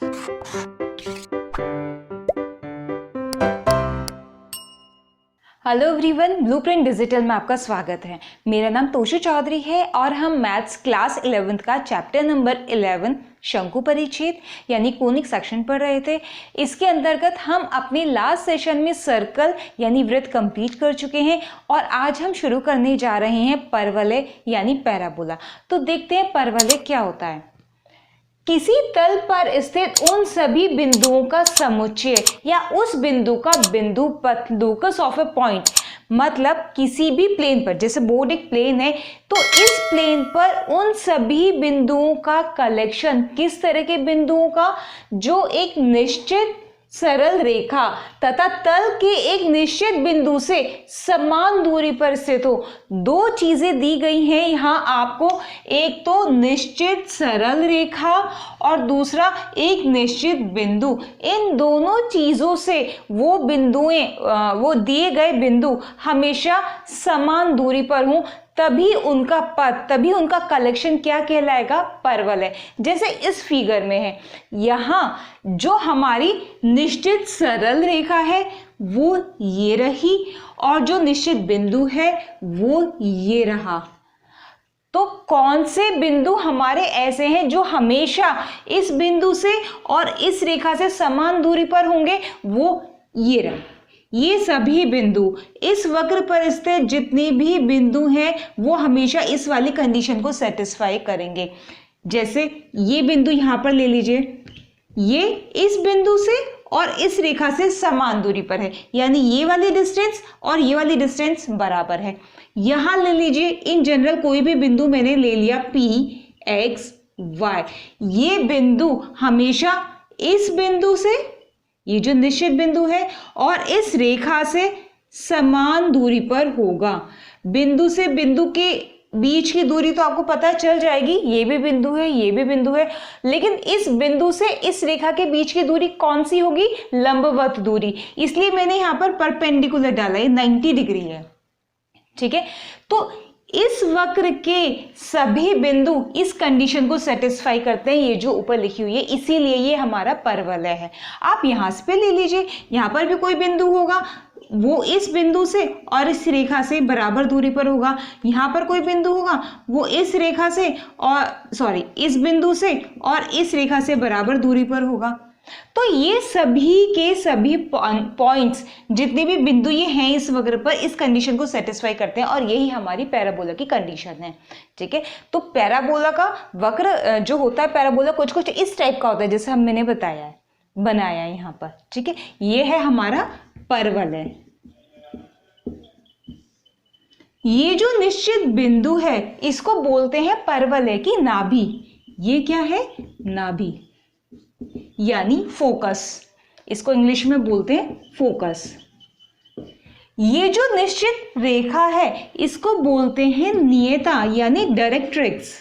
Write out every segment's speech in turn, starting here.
Hello everyone, blueprint digital में आपका स्वागत है। मेरा नाम तोशु चौधरी है और हम मैथ्स क्लास 11th का चैप्टर नंबर 11 शंकु परिच्छेद यानी कोनिक सेक्शन पढ़ रहे थे। इसके अंतर्गत हम अपने लास्ट सेशन में सर्कल यानी वृत्त कंप्लीट कर चुके हैं और आज हम शुरू करने जा रहे हैं परवलय यानी पैराबोला। तो देखते हैं परवलय क्या होता है। किसी तल पर स्थित उन सभी बिंदुओं का समुच्चय या उस बिंदु का बिंदु पथ, लोकस ऑफ ए पॉइंट, मतलब किसी भी प्लेन पर, जैसे बोर्ड एक प्लेन है तो इस प्लेन पर उन सभी बिंदुओं का कलेक्शन, किस तरह के बिंदुओं का, जो एक निश्चित सरल रेखा तथा तल के एक निश्चित बिंदु से समान दूरी पर स्थित हो। दो चीजें दी गई हैं यहाँ आपको, एक तो निश्चित सरल रेखा और दूसरा एक निश्चित बिंदु। इन दोनों चीजों से वो बिंदुएं, वो दिए गए बिंदु हमेशा समान दूरी पर हों, तभी उनका पथ, तभी उनका कलेक्शन क्या कहलाएगा, परवलय। जैसे इस फिगर में है, यहाँ जो हमारी निश्चित सरल रेखा है वो ये रही और जो निश्चित बिंदु है वो ये रहा। तो कौन से बिंदु हमारे ऐसे हैं जो हमेशा इस बिंदु से और इस रेखा से समान दूरी पर होंगे, वो ये रहे। ये सभी बिंदु, इस वक्र पर स्थित जितने भी बिंदु हैं वो हमेशा इस वाली कंडीशन को सेटिस्फाई करेंगे। जैसे ये बिंदु यहाँ पर ले लीजिए, ये इस बिंदु से और इस रेखा से समान दूरी पर है, यानी ये वाली डिस्टेंस और ये वाली डिस्टेंस बराबर है। यहाँ ले लीजिए, इन जनरल कोई भी बिंदु मैंने ले लिया P, X, Y, ये बिंदु हमेशा इस बिंदु से, ये जो निश्चित बिंदु है, और इस रेखा से समान दूरी पर होगा। बिंदु से बिंदु के बीच की दूरी तो आपको पता चल जाएगी, ये भी बिंदु है, ये भी बिंदु है, लेकिन इस बिंदु से इस रेखा के बीच की दूरी कौन सी होगी, लंबवत दूरी। इसलिए मैंने यहाँ पर परपेंडिकुलर डाला है, 90 डिग्री है। ठीक है, तो इस वक्र के सभी बिंदु इस कंडीशन को सेटिस्फाई करते हैं, ये जो ऊपर लिखी हुई है, इसीलिए ये हमारा परवलय है। आप यहाँ से ले लीजिए, यहाँ पर भी कोई बिंदु होगा, वो इस बिंदु से और इस रेखा से बराबर दूरी पर होगा। यहाँ पर कोई बिंदु होगा, वो इस रेखा से और इस बिंदु से और इस रेखा से बराबर दूरी पर होगा। तो ये सभी के सभी पॉइंट्स, जितने भी बिंदु ये हैं इस वक्र पर, इस कंडीशन को सेटिस्फाई करते हैं और यही हमारी पैराबोला की कंडीशन है। ठीक है, तो पैराबोला का वक्र जो होता है, पैराबोला कुछ कुछ इस टाइप का होता है, जैसे मैंने बताया है, बनाया है यहाँ पर। ठीक है, ये है हमारा परवलय। ये जो निश्चित बिंदु है इसको बोलते हैं परवलय की नाभि। ये क्या है, नाभि यानी फोकस, इसको इंग्लिश में बोलते हैं फोकस। ये जो निश्चित रेखा है इसको बोलते हैं नियता यानी डायरेक्ट्रिक्स।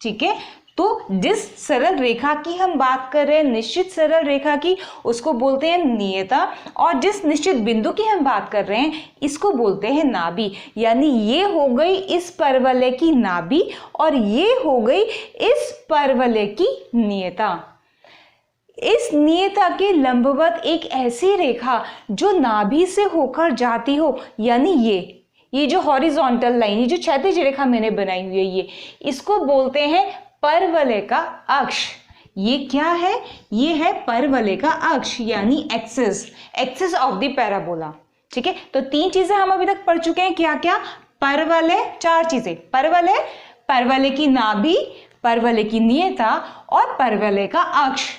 ठीक है, तो जिस सरल रेखा की हम बात कर रहे हैं, निश्चित सरल रेखा की, उसको बोलते हैं नियता, और जिस निश्चित बिंदु की हम बात कर रहे हैं इसको बोलते हैं नाभि। यानी ये हो गई इस परवलय की नाभि और ये हो गई इस परवलय की नियता। इस नियता के लंबवत एक ऐसी रेखा जो नाभि से होकर जाती हो, यानी ये जो हॉरिजॉन्टल लाइन, ये जो क्षैतिज रेखा मैंने बनाई हुई है, ये इसको बोलते हैं परवलय का अक्ष। ये क्या है, ये है परवलय का अक्ष यानी एक्सिस ऑफ द पैराबोला। ठीक है, तो तीन चीजें हम अभी तक पढ़ चुके हैं, क्या क्या, परवलय, चार चीजें, परवलय, परवलय की नाभि, परवलय की नियता और परवलय का अक्ष।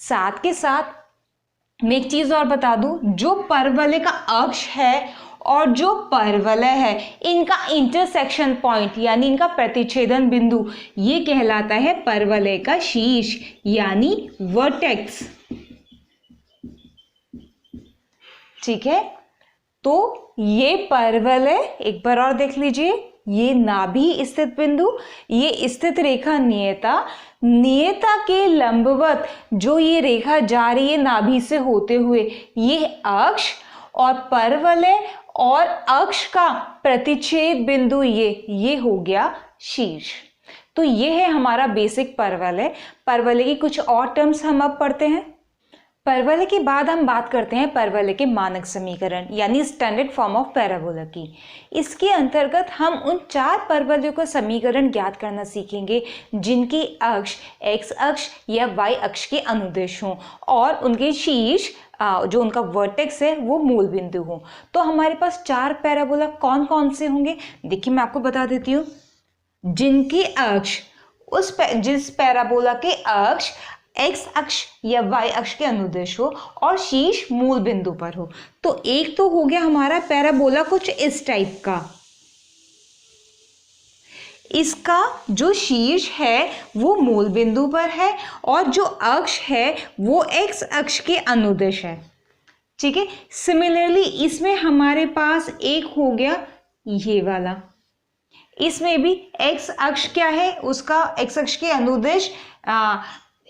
साथ के साथ मैं एक चीज और बता दूं, जो परवलय का अक्ष है और जो परवलय है, इनका इंटरसेक्शन पॉइंट यानी इनका प्रतिच्छेदन बिंदु, ये कहलाता है परवलय का शीर्ष यानी वर्टेक्स। ठीक है, तो ये परवलय, एक बार और देख लीजिए, ये नाभि स्थित बिंदु, ये स्थित रेखा नियता, नियता के लंबवत जो ये रेखा जा रही है नाभि से होते हुए, ये अक्ष, और परवलय और अक्ष का प्रतिच्छेद बिंदु ये हो गया शीर्ष। तो ये है हमारा बेसिक परवलय। परवलय की कुछ और टर्म्स हम अब पढ़ते हैं। परवलय के बाद हम बात करते हैं परवलय के मानक समीकरण यानी स्टैंडर्ड फॉर्म ऑफ पैराबोला की। इसके अंतर्गत हम उन 4 परवलयों का समीकरण ज्ञात करना सीखेंगे जिनकी अक्ष x अक्ष या y अक्ष के अनुदिश हों और उनके शीर्ष जो उनका वर्टेक्स है वो मूल बिंदु हो। तो हमारे पास 4 पैराबोला कौन कौन से होंगे, देखिए मैं आपको बता देती हूँ। जिनकी अक्ष जिस पैराबोला के अक्ष x अक्ष या y अक्ष के अनुदिश हो और शीर्ष मूल बिंदु पर हो। तो एक तो हो गया हमारा पैराबोला कुछ इस टाइप का, इसका जो शीर्ष है वो मूल बिंदु पर है और जो अक्ष है वो x अक्ष के अनुदिश है, ठीक है। सिमिलरली इसमें हमारे पास एक हो गया ये वाला, इसमें भी x अक्ष क्या है, उसका x अक्ष के अनुदिश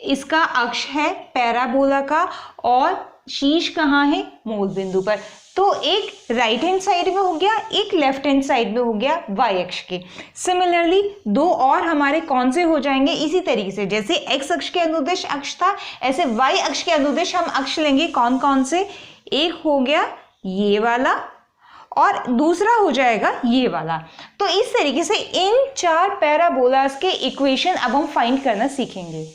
इसका अक्ष है पैराबोला का और शीर्ष कहाँ है, मूल बिंदु पर। तो एक राइट हैंड साइड में हो गया, एक लेफ्ट हैंड साइड में हो गया y अक्ष के। सिमिलरली 2 और हमारे कौन से हो जाएंगे, इसी तरीके से जैसे x अक्ष के अनुदिश अक्ष था ऐसे y अक्ष के अनुदिश हम अक्ष लेंगे। कौन कौन से, एक हो गया ये वाला और दूसरा हो जाएगा ये वाला। तो इस तरीके से इन 4 पैराबोलास के इक्वेशन अब हम फाइंड करना सीखेंगे।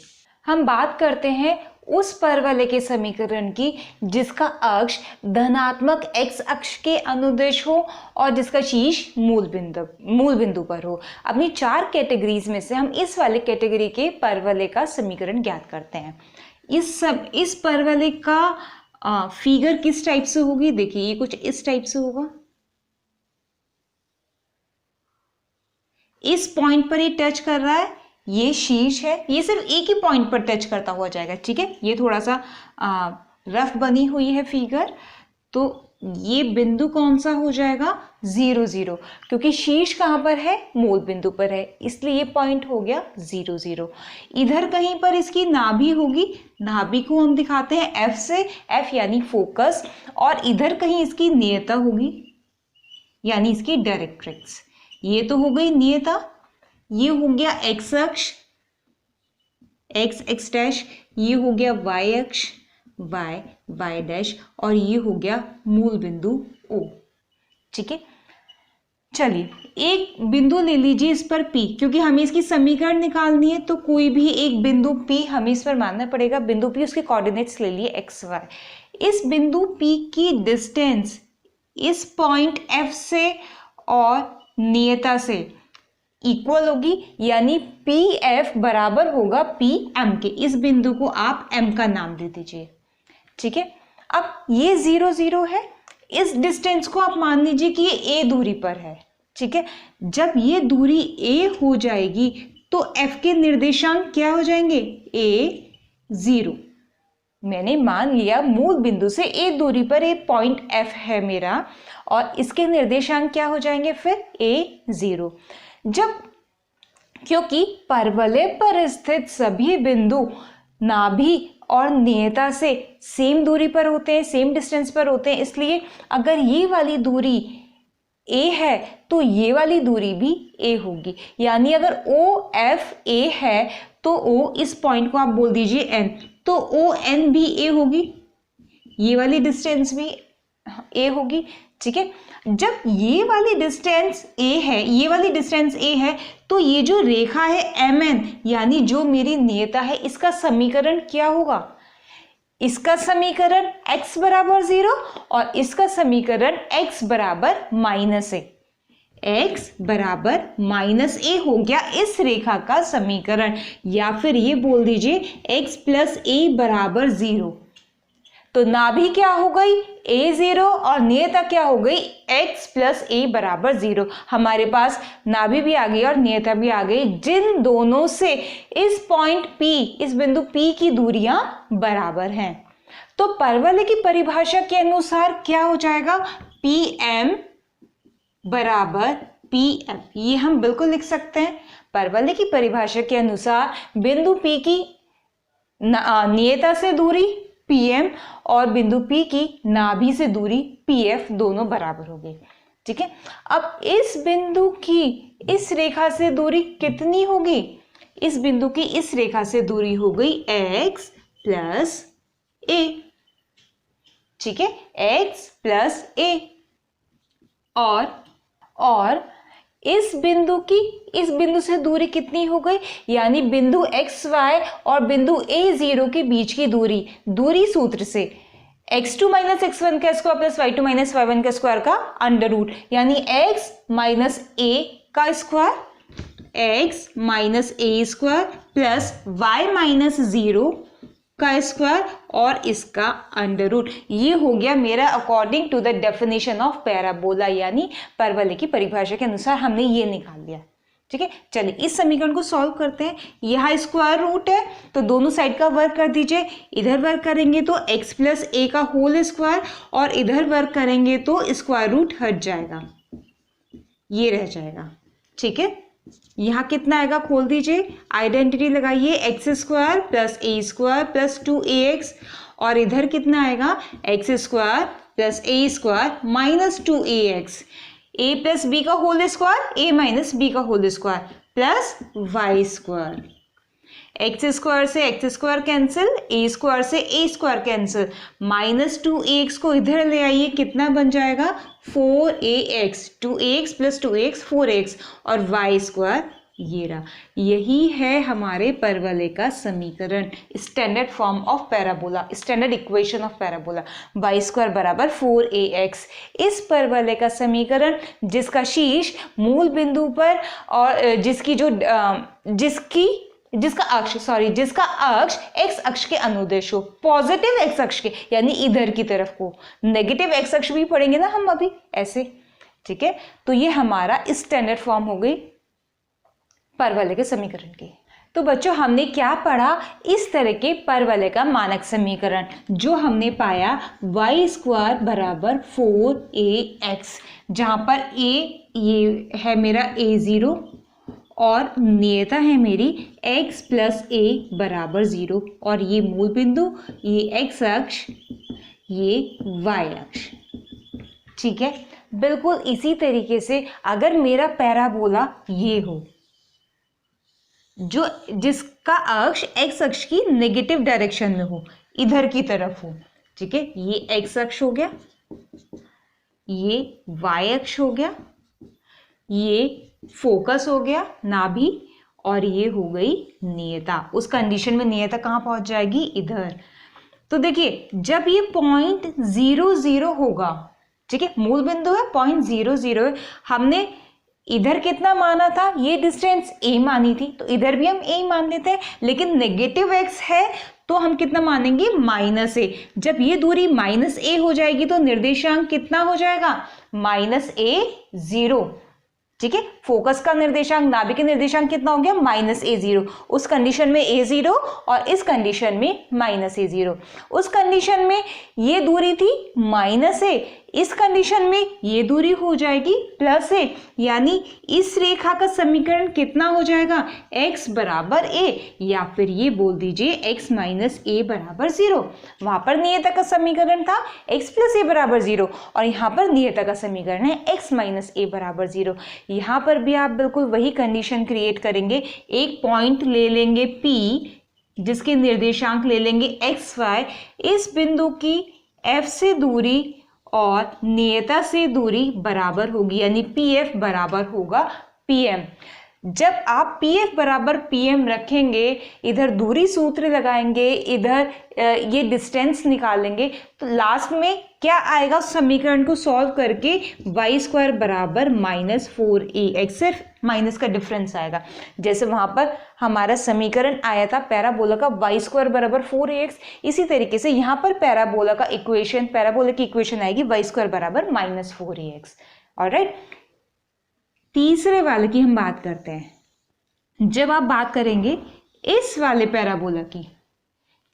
हम बात करते हैं उस परवलय के समीकरण की जिसका अक्ष धनात्मक x अक्ष के अनुदिश हो और जिसका शीर्ष मूल बिंदु पर हो। अपनी 4 कैटेगरीज में से हम इस वाले कैटेगरी के परवलय का समीकरण ज्ञात करते हैं। इस परवलय का फिगर किस टाइप से होगी, देखिए ये कुछ इस टाइप से होगा। इस पॉइंट पर ये टच कर रहा है, ये शीर्ष है, ये सिर्फ एक ही पॉइंट पर टच करता हुआ जाएगा, ठीक है। ये थोड़ा सा रफ बनी हुई है फिगर। तो ये बिंदु कौन सा हो जाएगा, 0 0, क्योंकि शीर्ष कहाँ पर है, मूल बिंदु पर है, इसलिए ये पॉइंट हो गया 0 0। इधर कहीं पर इसकी नाभि होगी, नाभि को हम दिखाते हैं F से, F यानी फोकस, और इधर कहीं इसकी नियता होगी यानी इसकी डायरेक्ट्रिक्स। ये तो हो गई नियता, ये हो गया x अक्ष, x डैश, ये हो गया y अक्ष, y डैश, और ये हो गया मूल बिंदु O, ठीक है। चलिए एक बिंदु ले लीजिए इस पर P, क्योंकि हमें इसकी समीकरण निकालनी है तो कोई भी एक बिंदु P हमें इस पर मानना पड़ेगा। बिंदु P, उसके कोऑर्डिनेट्स ले लिए x y। इस बिंदु P की डिस्टेंस इस पॉइंट F से और नियता से इक्वल होगी, यानी PF बराबर होगा PM के। इस बिंदु को आप M का नाम दे दीजिए, ठीक है। अब ये 0 0 है, इस डिस्टेंस को आप मान लीजिए कि ये A दूरी पर है, ठीक है। जब ये दूरी A हो जाएगी तो F के निर्देशांक क्या हो जाएंगे, A 0। मैंने मान लिया मूल बिंदु से A दूरी पर एक पॉइंट F है मेरा और इसके निर्देशांक क्या हो जाएंगे फिर, A 0। जब, क्योंकि परवलय पर स्थित सभी बिंदु नाभि और नियता से सेम दूरी पर होते हैं, सेम डिस्टेंस पर होते हैं, इसलिए अगर ये वाली दूरी A है तो ये वाली दूरी भी A होगी। यानी अगर OF A है तो O, इस पॉइंट को आप बोल दीजिए N, तो ON भी A होगी, ये वाली डिस्टेंस भी A होगी, ठीक है। जब ये वाली डिस्टेंस A है, ये वाली डिस्टेंस A है, तो ये जो रेखा है MN यानी जो मेरी नियता है, इसका समीकरण क्या होगा, इसका समीकरण x बराबर 0 और इसका समीकरण x बराबर -a। x बराबर -a हो गया इस रेखा का समीकरण, या फिर ये बोल दीजिए x प्लस a बराबर 0। तो नाभि क्या हो गई, a 0 और नियता क्या हो गई, x प्लस a बराबर 0। हमारे पास नाभि भी आ गई और नियता भी आ गई, जिन दोनों से इस पॉइंट P, इस बिंदु P की दूरियां बराबर हैं। तो परवलय की परिभाषा के अनुसार क्या हो जाएगा, PM बराबर PF, ये हम बिल्कुल लिख सकते हैं। परवलय की परिभाषा के अनुसार बिंदु P की नियता से दूरी PM और बिंदु P की नाभि से दूरी PF दोनों बराबर होगी, ठीक है। अब इस बिंदु की इस रेखा से दूरी कितनी होगी? इस बिंदु की इस रेखा से दूरी हो गई x प्लस a, ठीक है, x प्लस a। और इस बिंदु से दूरी कितनी हो गई? यानी बिंदु xy और बिंदु a0 के बीच की दूरी सूत्र से x2 माइनस x1 का square plus y2 minus y1 का स्क्वायर का अंडर रूट, यानी x माइनस a का square, x minus a square plus y minus 0 का स्क्वायर और इसका अंडर रूट। ये हो गया मेरा according to the definition of parabola, यानी परवलय की परिभाषा के अनुसार हमने ये निकाल लिया। ठीक है, चलिए इस समीकरण को सॉल्व करते हैं। यहाँ स्क्वायर रूट है तो दोनों साइड का वर्क कर दीजिए। इधर वर्क करेंगे तो x प्लस ए का होल स्क्वायर और इधर वर्क करेंगे तो स्क्वायर रूट हट जाएगा, ये रह जाएगा। ठीक है, यहाँ कितना आएगा खोल दीजिए, आइडेंटिटी लगाइए, X square plus A square plus 2ax और इधर कितना आएगा X square plus A square minus 2ax, A plus B का whole square, A minus B का whole square plus Y square. X square से X square cancel, A square से A square cancel, minus 2ax को इधर ले आइए, कितना बन जाएगा 4ax, 2ax plus 2ax 4ax और वाई स्क्वायर ये रहा। यही है हमारे परवलय का समीकरण, standard form of parabola, standard equation of parabola, Y square बराबर 4ax। इस परवलय का समीकरण जिसका शीर्ष मूल बिंदु पर और जिसका अक्ष एक्स अक्ष के अनुदेश हो, पॉजिटिव एक्स अक्ष के यानी इधर की तरफ को, नेगेटिव एक्स अक्ष भी पढ़ेंगे ना हम अभी ऐसे। ठीक है, तो ये हमारा स्टैंडर्ड फॉर्म हो गई परवलय के समीकरण की। तो बच्चों हमने क्या पढ़ा? इस तरह के परवलय का मानक समीकरण जो हमने पाया वाई स्क्वायर बराबर 4ax, जहां पर a ये है मेरा a0 और नियता है मेरी x प्लस a बराबर 0 और ये मूल बिंदु, ये x अक्ष, ये y अक्ष। ठीक है, बिल्कुल इसी तरीके से अगर मेरा पैराबोला ये हो जिसका अक्ष x अक्ष की नेगेटिव डायरेक्शन में हो, इधर की तरफ हो। ठीक है, ये x अक्ष हो गया, ये y अक्ष हो गया, ये फोकस हो गया नाभि और ये हो गई नियता। उस कंडीशन में नियता कहाँ पहुंच जाएगी? इधर। तो देखिए जब ये 0.00 होगा, ठीक है, मूल बिंदु है 0.00 है, हमने इधर कितना माना था? ये डिस्टेंस a मानी थी, तो इधर भी हम a मान लेते हैं, लेकिन नेगेटिव x है तो हम कितना मानेंगे? -a। जब ये दूरी -a हो जाएगी तो निर्देशांक कितना हो जाएगा? -a0। ठीक है, फोकस का निर्देशांक, नाभि के निर्देशांक कितना हो गया? -a0। उस कंडीशन में a0 और इस कंडीशन में -a0। उस कंडीशन में ये दूरी थी -a, इस कंडीशन में ये दूरी हो जाएगी +a, यानी इस रेखा का समीकरण कितना हो जाएगा? x बराबर a, या फिर ये बोल दीजिए x माइनस a बराबर 0। वहां पर नियता का समीकरण था x प्लस a बराबर 0 और यहाँ पर नियता का समीकरण है x माइनस a बराबर 0। यहाँ पर भी आप बिल्कुल वही कंडीशन क्रिएट करेंगे, एक पॉइंट ले लेंगे P जिसके निर्देशांक ले लेंगे xy, इस बिंदु की F से दूरी और नियता से दूरी बराबर होगी, यानी PF बराबर होगा PM। जब आप PF बराबर PM रखेंगे, इधर दूरी सूत्र लगाएंगे, इधर ये डिस्टेंस निकालेंगे, तो लास्ट में क्या आएगा? समीकरण को सॉल्व करके वाई स्क्वायर बराबर -4ax, सिर्फ माइनस का डिफरेंस आएगा। जैसे वहां पर हमारा समीकरण आया था पैराबोला का वाई स्क्वायर बराबर 4ax, इसी तरीके से यहाँ पर पैराबोला की इक्वेशन आएगी वाई स्क्वायर बराबर -4ax। ऑलराइट, तीसरे वाले की हम बात करते हैं। जब आप बात करेंगे इस वाले पैराबोला की,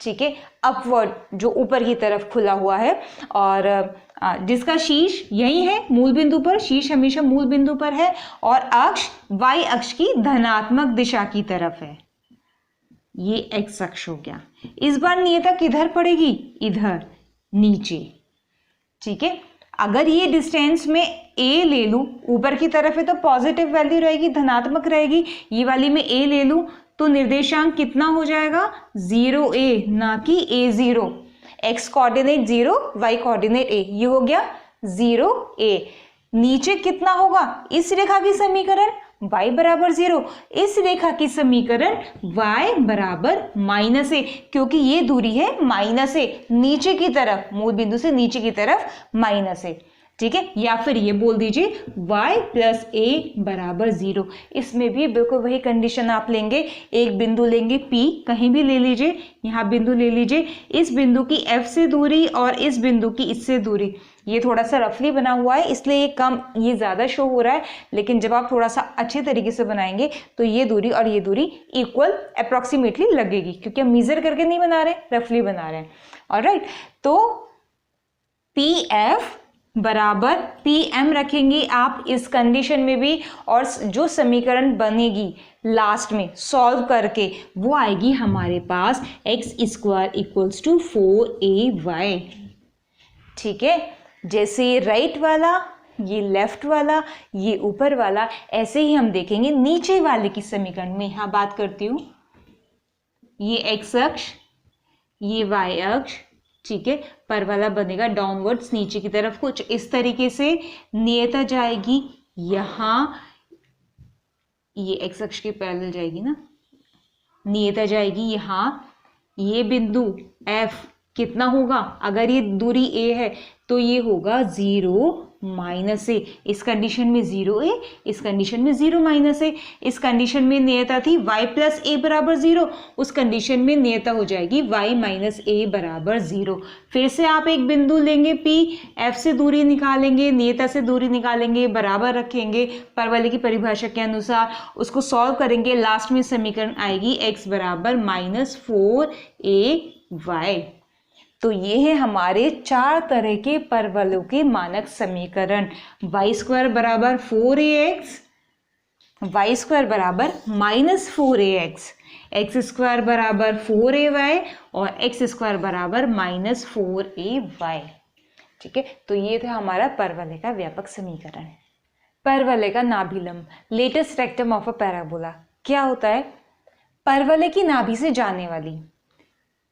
ठीक है, अपवर्ड जो ऊपर की तरफ खुला हुआ है और जिसका शीर्ष यही है मूल बिंदु पर, शीर्ष हमेशा मूल बिंदु पर है और अक्ष y अक्ष की धनात्मक दिशा की तरफ है, ये x अक्ष हो गया। इस बार नियता किधर पड़ेगी? इधर नीचे। ठीक है, अगर ये डिस्टेंस में a ले लूँ, ऊपर की तरफ है तो पॉजिटिव वैल्यू रहेगी, धनात्मक रहेगी, ये वाली मैं a ले लूँ तो निर्देशांक कितना हो जाएगा 0a, ना कि a0। x coordinate 0, y coordinate a, ये हो गया 0a। नीचे कितना होगा इस रेखा की समीकरण y बराबर 0, इस रेखा की समीकरण y बराबर -a, क्योंकि ये दूरी है -a, नीचे की तरफ, मूल बिंदु से नीचे की तरफ -a, ठीक है। या फिर ये बोल दीजिए y प्लस a बराबर 0। इसमें भी बिल्कुल वही कंडीशन आप लेंगे, एक बिंदु लेंगे P, कहीं भी ले लीजिए, यहाँ बिंदु ले लीजिए, इस बिंदु की F से दूरी और इस बिंदु की इससे दूरी, ये थोड़ा सा रफली बना हुआ है इसलिए ये कम, ये ज़्यादा शो हो रहा है, लेकिन जब आप थोड़ा सा अच्छे तरीके से बनाएंगे तो ये दूरी और ये दूरी इक्वल अप्रॉक्सीमेटली लगेगी, क्योंकि हम मेजर करके नहीं बना रहे, रफली बना रहे हैं। ऑलराइट, तो PF बराबर PM रखेंगे आप इस कंडीशन में भी, और जो समीकरण बनेगी लास्ट में सॉल्व करके वो आएगी हमारे पास x² इक्वल्स टू 4ay। ठीक है, जैसे ये राइट वाला, ये लेफ्ट वाला, ये ऊपर वाला, ऐसे ही हम देखेंगे नीचे वाले की समीकरण में। यहाँ बात करती हूँ, ये x अक्ष, ये y अक्ष, ठीक है, पर वाला बनेगा डाउनवर्ड्स नीचे की तरफ, कुछ इस तरीके से नियता जाएगी यहाँ, ये x अक्ष के पैरेलल जाएगी ना, नियता जाएगी यहाँ, ये बिंदु F कितना होगा, अगर ये दूरी a है तो ये होगा 0 -a, इस कंडीशन में 0a, इस कंडीशन में 0 -a, इस कंडीशन में नियता थी y प्लस a बराबर 0, उस कंडीशन में नियता हो जाएगी y माइनस a बराबर 0। फिर से आप एक बिंदु लेंगे P, F से दूरी निकालेंगे, नियता से दूरी निकालेंगे, बराबर रखेंगे परवलय की परिभाषा के अनुसार, उसको सॉल्व करेंगे, लास्ट में समीकरण आएगी x बराबर -4ay। तो ये है हमारे 4 तरह के परवलयों के मानक समीकरण, y² बराबर 4ax, y² बराबर -4ax, x² बराबर 4ay और x² बराबर -4ay। ठीक है, तो ये था हमारा परवलय का व्यापक समीकरण। परवलय का नाभिलंब, latus rectum of a parabola, क्या होता है? परवलय की नाभि से जाने वाली,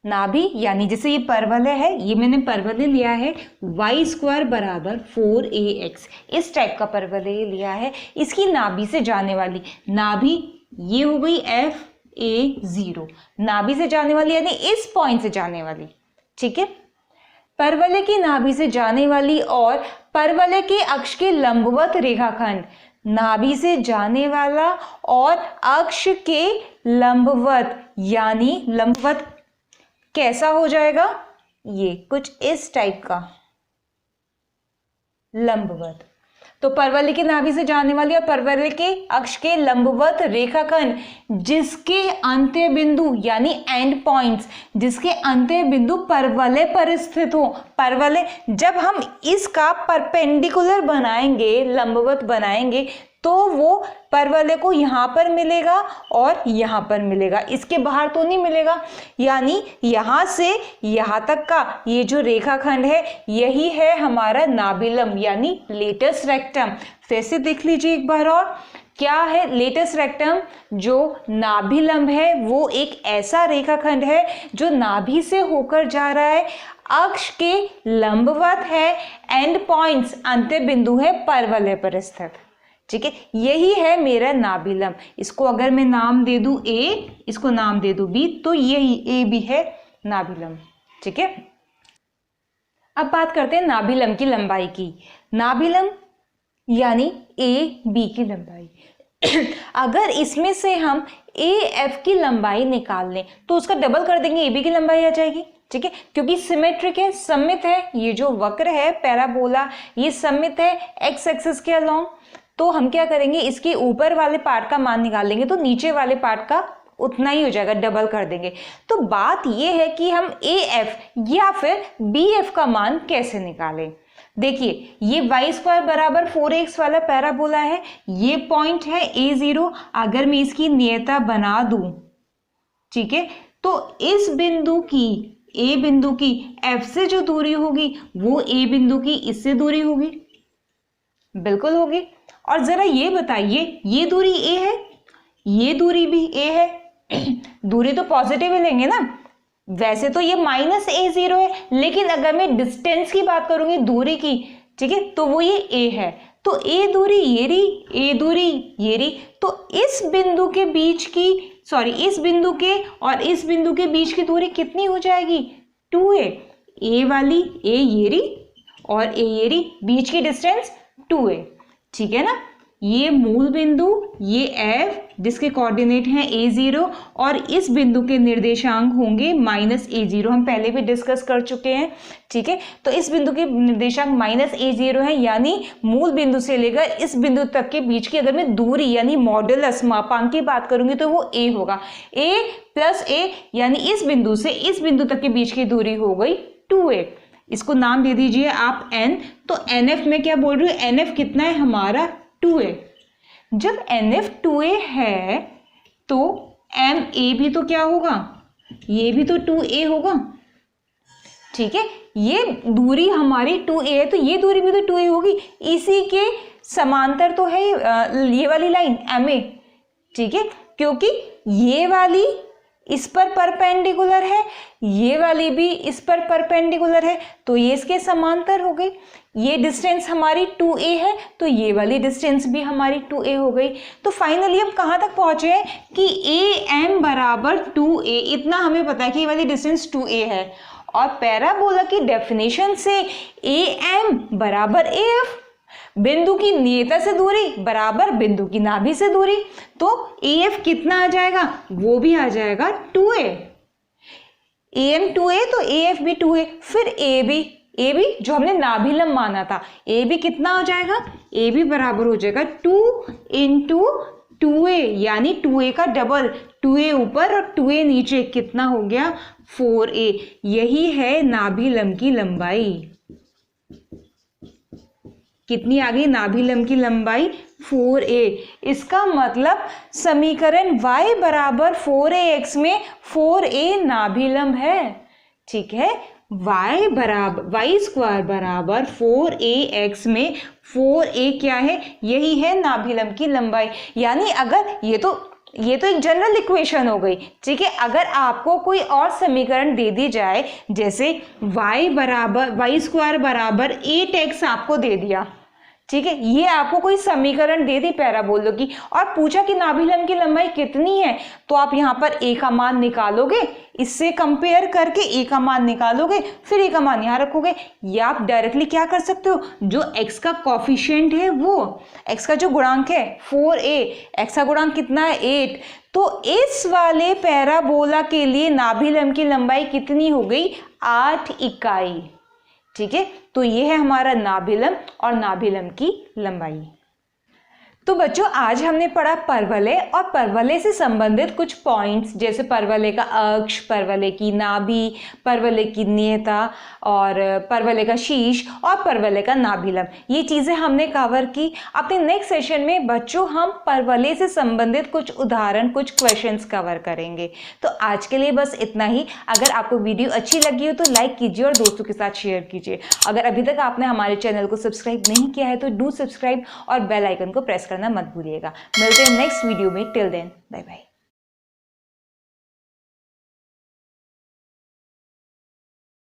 नाभि यानी जैसे ये परवलय है, ये मैंने परवलय लिया है y² बराबर 4ax, इस टाइप का परवलय लिया है, इसकी नाभि से जाने वाली, नाभि ये हो गई FA0, नाभि से जाने वाली यानी इस पॉइंट से जाने वाली। ठीक है, परवलय की नाभि से जाने वाली और परवलय के अक्ष के लंबवत रेखाखंड, नाभि से जाने वाला और अक्ष के लंबवत, यानी लंबवत कैसा हो जाएगा, ये कुछ इस टाइप का लंबवत। तो परवलय की नाभि से जाने वाली और परवलय के अक्ष के लंबवत रेखाखंड जिसके अंत्य बिंदु यानी एंड पॉइंट्स, जिसके अंत्य बिंदु परवलय पर स्थित हो, परवलय जब हम इसका परपेंडिकुलर बनाएंगे, लंबवत बनाएंगे, तो वो परवलय को यहाँ पर मिलेगा और यहाँ पर मिलेगा, इसके बाहर तो नहीं मिलेगा। यानी यहाँ से यहाँ तक का ये जो रेखाखंड है, यही है हमारा नाभिलंब यानी लेटस रेक्टम। फिर से देख लीजिए एक बार और, क्या है लेटस रेक्टम? जो नाभिलंब है वो एक ऐसा रेखाखंड है जो नाभि से होकर जा रहा है, अक्ष के लंबवत है, एंड पॉइंट्स अंत्य बिंदु है परवलय पर स्थित। ठीक है, यही है मेरा नाभिलंब। इसको अगर मैं नाम दे दूं A, इसको नाम दे दूं B, तो यही A भी है नाभिलंब। ठीक है, अब बात करते हैं नाभिलंब की लंबाई की। नाभिलंब यानी AB की लंबाई। अगर इसमें से हम AF की लंबाई निकाल लें तो उसका डबल कर देंगे, AB की लंबाई आ जाएगी। ठीक है, क्योंकि सिमेट्रिक है, सममित है, ये जो वक्र है पैराबोला ये सममित है x एक्सिस के अलोंग, तो हम क्या करेंगे, इसके ऊपर वाले पार्ट का मान निकालेंगे तो नीचे वाले पार्ट का उतना ही हो जाएगा, डबल कर देंगे। तो बात ये है कि हम AF या फिर BF का मान कैसे निकालें। देखिए, ये y² बराबर 4x वाला पैराबोला है, ये पॉइंट है A0। अगर मैं इसकी नियता बना दूं, ठीक है, तो इस बिंदु की, A बिंदु की F से जो दूरी होगी वो A बिंदु की इससे दूरी होगी। बिल्कुल होगी। और जरा ये बताइए, ये दूरी ए है, ये दूरी भी ए है, दूरी तो पॉजिटिव ही लेंगे ना। वैसे तो ये -a0 है, लेकिन अगर मैं डिस्टेंस की बात करूंगी, दूरी की, ठीक है, तो वो ये a है। तो a दूरी ये रही, a दूरी ये रही, तो इस बिंदु के बीच की, सॉरी, इस बिंदु के और इस बिंदु के बीच की दूरी कितनी हो जाएगी? 2a। a वाली a ये रही और a ये रही, बीच की डिस्टेंस 2a, ठीक है ना। ये मूल बिंदु, ये f जिसके कोऑर्डिनेट हैं a0 और इस बिंदु के निर्देशांक होंगे -a0, हम पहले भी डिस्कस कर चुके हैं, ठीक है। तो इस बिंदु के निर्देशांक -a0 है, यानी मूल बिंदु से लेकर इस बिंदु तक के बीच की अगर मैं दूरी यानी मॉडुलस, मापांक की बात करूंगी तो वो a होगा। a + a यानी इस बिंदु से इस बिंदु तक के बीच की दूरी हो गई 2a। इसको नाम दे दीजिए आप n। तो nf में क्या बोल रही हूँ, nf कितना है हमारा? 2a। जब NF 2a है तो MA भी तो क्या होगा? ये भी तो 2a होगा, ठीक है। ये दूरी हमारी 2a है तो ये दूरी भी तो 2a होगी। इसी के समांतर तो है ये वाली लाइन MA, ठीक है, क्योंकि ये वाली इस पर परपेंडिकुलर है, ये वाली भी इस पर परपेंडिकुलर है, तो ये इसके समांतर हो गई। ये डिस्टेंस हमारी 2a है तो ये वाली डिस्टेंस भी हमारी 2a हो गई। तो फाइनली हम कहाँ तक पहुँचे हैं कि AM = 2a, इतना हमें पता है कि ये वाली डिस्टेंस 2a है। और पैराबोला की डेफिनेशन से AM = AF, बिंदु की नियता से दूरी बराबर बिंदु की नाभि से दूरी, तो AF कितना आ जाएगा? वो भी आ जाएगा 2a। AM 2a तो AF भी 2a। फिर A भी जो हमने नाभिलंब माना था, A भी कितना हो जाएगा? A भी बराबर हो जाएगा 2 × 2a, यानी 2a का डबल, 2a ऊपर और 2a नीचे, कितना हो गया? 4a। यही है नाभिलंब की लंबाई। कितनी आ गई नाभिलंब की लंबाई? 4a। इसका मतलब समीकरण y = 4ax में 4a नाभिलंब है, ठीक है। y² = 4ax में 4a क्या है? यही है नाभिलंब की लंबाई। यानी अगर ये तो एक जनरल इक्वेशन हो गई, ठीक है। अगर आपको कोई और समीकरण दे दी जाए, जैसे y² = 8x आपको दे दिया, ठीक है, ये आपको कोई समीकरण दे दी पैराबोला की और पूछा कि नाभिलंब की लंबाई कितनी है, तो आप यहाँ पर a का मान निकालोगे, इससे कंपेयर करके a का मान निकालोगे, फिर a का मान यहाँ रखोगे। या आप डायरेक्टली क्या कर सकते हो, जो x का कॉफिशिएंट है, वो x का जो गुणांक है 4a, x का गुणांक कितना है? 8, तो इस वाले पैराबोला के लिए नाभिलंब की लंबाई कितनी हो गई? 8 इकाई, ठीक है। तो ये है हमारा नाभिलंब और नाभिलंब की लंबाई। तो बच्चों आज हमने पढ़ा परवलय और परवलय से संबंधित कुछ पॉइंट्स, जैसे परवलय का अक्ष, परवलय की नाभि, परवलय की नियता और परवलय का शीर्ष और परवलय का नाभिलंब। ये चीज़ें हमने कवर की। अपने नेक्स्ट सेशन में बच्चों हम परवलय से संबंधित कुछ उदाहरण, कुछ क्वेश्चंस कवर करेंगे। तो आज के लिए बस इतना ही। अगर आपको वीडियो अच्छी लगी हो तो लाइक कीजिए और दोस्तों के साथ शेयर कीजिए। अगर अभी तक आपने हमारे चैनल को सब्सक्राइब नहीं किया है तो डू सब्सक्राइब और बेल आइकन को प्रेस करना मत भूलिएगा। मिलते हैं नेक्स्ट वीडियो में। Till then bye bye.